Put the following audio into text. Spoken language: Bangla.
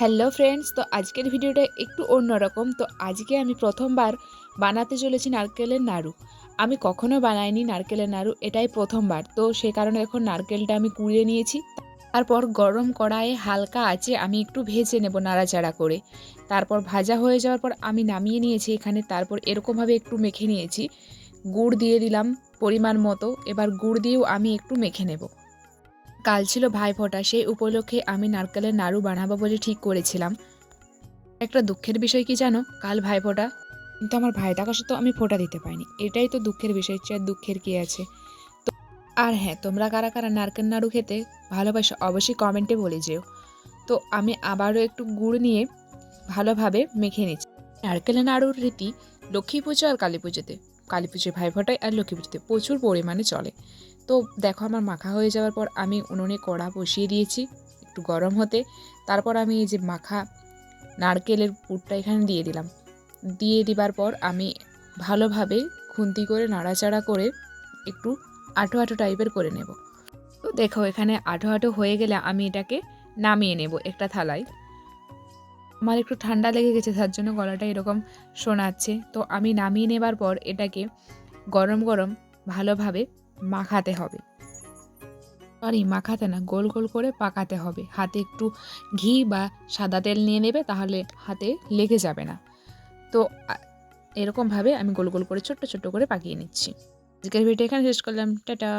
হ্যালো ফ্রেন্ডস, তো আজকের ভিডিওটা একটু অন্যরকম। তো আজকে আমি প্রথমবার বানাতে চলেছি নারকেলের নাড়ু। আমি কখনো বানাইনি নারকেলের নাড়ু, এটাই প্রথমবার। তো সে কারণে এখন নারকেলটা আমি কুড়িয়ে নিয়েছি। তারপর গরম কড়াইয়ে হালকা আঁচে আমি একটু ভেজে নেব নাড়াচাড়া করে। তারপর ভাজা হয়ে যাওয়ার পর আমি নামিয়ে নিয়েছি এখানে। তারপর এরকমভাবে একটু মেখে নিয়েছি। গুড় দিয়ে দিলাম পরিমাণ মতো। এবার গুড় দিয়েও আমি একটু মেখে নেব। কাল ছিল ভাইফোঁটা, সেই উপলক্ষে আমি নারকেলের নাড়ু বানাবো বলে ঠিক করেছিলাম। একটা দুঃখের বিষয় কি জানো, কাল ভাইফোঁটা, কিন্তু আমার ভাই থাকা সত্ত্বেও আমি ফোঁটা দিতে পারিনি। এটাই তো দুঃখের বিষয়, চেয়ে আর দুঃখের কি আছে। আর হ্যাঁ, তোমরা কারা কারা নারকেল নাড়ু খেতে ভালোবাসো অবশ্যই কমেন্টে বলে যেও। তো আমি আবারও একটু গুড় নিয়ে ভালোভাবে মেখে নিচ্ছি। নারকেলের নাড়ুর রীতি লক্ষ্মী পুজো আর কালী পুজোতে, কালী পুজোয় ভাইফোঁটায় আর লক্ষ্মী পুজোতে প্রচুর পরিমাণে চলে। তো দেখো, আমার মাখা হয়ে যাওয়ার পর আমি উনুনে কড়া বসিয়ে দিয়েছি একটু গরম হতে। তারপর আমি এই যে মাখা নারকেলের পুরটা এখানে দিয়ে দিলাম। দিয়ে দিবার পর আমি ভালোভাবে খুন্তি করে নাড়াচাড়া করে একটু আঁটো আঁটো টাইপের করে নেব। তো দেখো, এখানে আঁটো আঁটো হয়ে গেলে আমি এটাকে নামিয়ে নেব একটা থালায়। আমার একটু ঠান্ডা লেগে গেছে, তার জন্য গলাটা এরকম শোনাচ্ছে। তো আমি নামিয়ে নেবার পর এটাকে গরম গরম ভালোভাবে মাখাতে হবে। সরি, মাখাতে না, গোল গোল করে পাকাতে হবে। হাতে একটু ঘি বা সাদা তেল নিয়ে নেবে, তাহলে হাতে লেগে যাবে না। তো এরকমভাবে আমি গোল গোল করে ছোট্ট ছোট্ট করে পাকিয়ে নিচ্ছি। আজকের ভিডিও এখানে শেষ করলাম। টাটা।